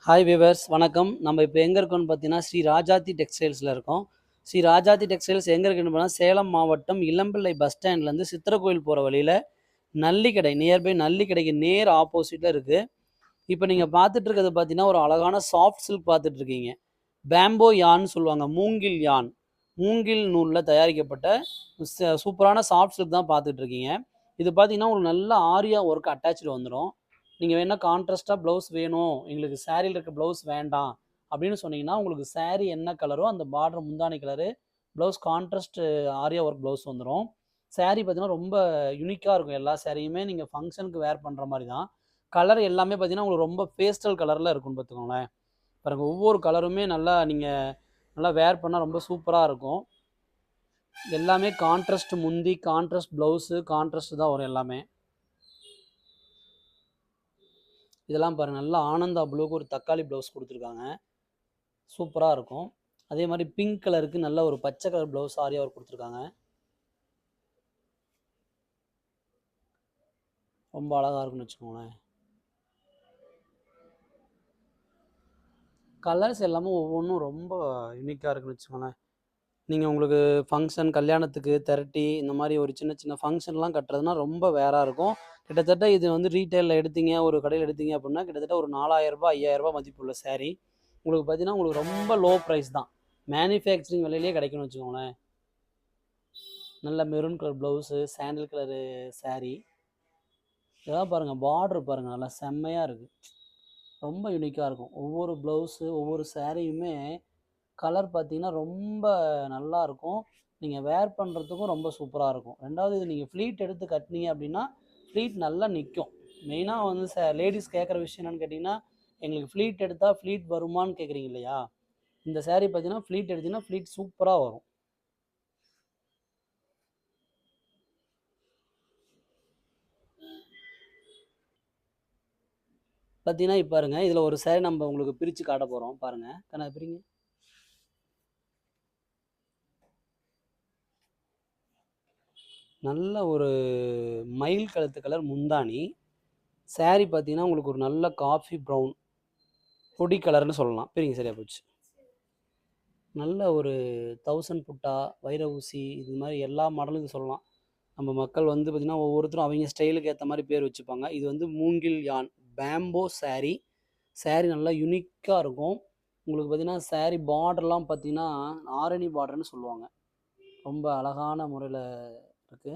Hi viewers வணக்கம். நம்ம இப்போ எங்கே இருக்கோம்னு பார்த்தீங்கன்னா ஸ்ரீ ராஜாத்தி டெக்ஸ்டைல்ஸில் இருக்கோம். ஸ்ரீ ராஜாத்தி டெக்ஸ்டைல்ஸ் எங்கே இருக்குன்னு பார்த்தா சேலம் மாவட்டம் இளம்பிள்ளை பஸ் ஸ்டாண்ட்லேருந்து சித்திரக்கோயில் போகிற வழியில் நல்லிக்கடை நியர்பை நல்லிக்கடைக்கு நேர் ஆப்போசிட்டில் இருக்குது. இப்போ நீங்கள் பார்த்துட்டு இருக்கிறது பார்த்தீங்கன்னா ஒரு அழகான சாஃப்ட் சில்க் பார்த்துட்டு இருக்கீங்க. பேம்போ யான்னு சொல்லுவாங்க, மூங்கில் யான், மூங்கில் நூலில் தயாரிக்கப்பட்ட சூப்பரான சாஃப்ட் சில்க் தான் பார்த்துட்டு இருக்கீங்க. இது பார்த்தீங்கன்னா உங்களுக்கு நல்ல ஆரியா ஒர்க் அட்டாச்சு வந்துடும். நீங்கள் வேணால் கான்ட்ராஸ்ட்டாக ப்ளவுஸ் வேணும், எங்களுக்கு சாரியில் இருக்க ப்ளவுஸ் வேண்டாம் அப்படின்னு சொன்னீங்கன்னா, உங்களுக்கு சாரி என்ன கலரோ அந்த பார்டர் முந்தானி கலரு, ப்ளவுஸ் கான்ட்ராஸ்ட் ஆரியா ஒர்க் ப்ளவுஸ் வந்துடும். சாரி பார்த்தீங்கன்னா ரொம்ப யூனிக்காக இருக்கும். எல்லா சாரியுமே நீங்கள் ஃபங்க்ஷனுக்கு வேர் பண்ணுற மாதிரி தான். கலர் எல்லாமே பார்த்தீங்கன்னா உங்களுக்கு ரொம்ப பேஸ்டல் கலரில் இருக்கும்னு பார்த்துக்கோங்களேன். பாருங்க, ஒவ்வொரு கலருமே நல்லா நீங்கள் நல்லா வேர் பண்ணால் ரொம்ப சூப்பராக இருக்கும். எல்லாமே கான்ட்ராஸ்ட் முந்தி, கான்ட்ராஸ்ட் ப்ளவுஸு, கான்ட்ராஸ்ட் தான் வரும் எல்லாமே. இதெல்லாம் பாருங்கள், நல்லா ஆனந்தா ப்ளூக்கு ஒரு தக்காளி ப்ளவுஸ் கொடுத்துருக்காங்க, சூப்பராக இருக்கும். அதே மாதிரி பிங்க் கலருக்கு நல்ல ஒரு பச்சை கலர் ப்ளவுஸ் ஆரியா ஒர்க் கொடுத்துருக்காங்க, ரொம்ப அழகாக இருக்குன்னு வச்சுக்கோங்களேன். கலர்ஸ் எல்லாமே ஒவ்வொன்றும் ரொம்ப யூனிக்காக இருக்குன்னு வச்சுக்கோங்களேன். நீங்கள் உங்களுக்கு ஃபங்க்ஷன், கல்யாணத்துக்கு திரட்டி இந்த மாதிரி ஒரு சின்ன சின்ன ஃபங்க்ஷன்லாம் கட்டுறதுனா ரொம்ப வேறாக இருக்கும். கிட்டத்தட்ட இது வந்து ரீட்டெயிலில் எடுத்தீங்க, ஒரு கடையில் எடுத்தீங்க அப்படின்னா கிட்டத்தட்ட ஒரு 4000 5000 மதிப்புள்ள சாரீ உங்களுக்கு பார்த்தீங்கன்னா உங்களுக்கு ரொம்ப லோ ப்ரைஸ் தான், மேனுஃபேக்சரிங் விலையிலேயே கிடைக்கும்னு வச்சுக்கோங்களேன். நல்ல மெரூன் கலர் ப்ளவுஸு, சாண்டில் கலரு சாரீ. இதெல்லாம் பாருங்கள், பார்டர் பாருங்கள், நல்லா செம்மையாக இருக்குது, ரொம்ப யூனிக்காக இருக்கும். ஒவ்வொரு ப்ளவுஸு ஒவ்வொரு சாரியுமே கலர் பார்த்தீங்கன்னா ரொம்ப நல்லா இருக்கும். நீங்கள் வேர் பண்ணுறதுக்கும் ரொம்ப சூப்பராக இருக்கும். ரெண்டாவது இது நீங்கள் ஃப்ளீட் எடுத்து கட்டினீங்க அப்படின்னா ஃப்ளீட் நல்லா நிற்கும். மெயினாக வந்து லேடிஸ் கேட்குற விஷயம் என்னென்னு கேட்டிங்கன்னா, எங்களுக்கு ஃப்ளீட் எடுத்தால் ஃப்ளீட் வருமானு கேட்குறீங்க இல்லையா? இந்த சாரீ பார்த்தீங்கன்னா ஃப்ளீட் எடுத்திங்கன்னா ஃப்ளீட் சூப்பராக வரும். பார்த்தீங்கன்னா இப்போ பாருங்கள், இதில் ஒரு சாரீ நம்ம உங்களுக்கு பிரித்து காட்ட போகிறோம். பாருங்கள், கண்ணா பிரிங்க. நல்ல ஒரு மயில் கழுத்து கலர் முந்தானி சாரீ பார்த்தீங்கன்னா உங்களுக்கு ஒரு நல்ல காஃபி ப்ரௌன் பொடி கலர்னு சொல்லலாம். பிரிங்க, சரியாக போச்சு. நல்ல ஒரு 1000 புட்டா, வைர ஊசி, இது மாதிரி எல்லா மாடலும் சொல்லலாம். நம்ம மக்கள் வந்து பார்த்திங்கன்னா ஒவ்வொருத்தரும் அவங்க ஸ்டைலுக்கு ஏற்ற மாதிரி பேர் வச்சுப்பாங்க. இது வந்து மூங்கில் யான் பேம்போ சாரீ. சாரீ நல்லா யூனிக்காக இருக்கும். உங்களுக்கு பார்த்திங்கன்னா சாரீ பார்டர்லாம் பார்த்திங்கன்னா ஆரணி பார்டர்னு சொல்லுவாங்க, ரொம்ப அழகான முறையில் இருக்குது.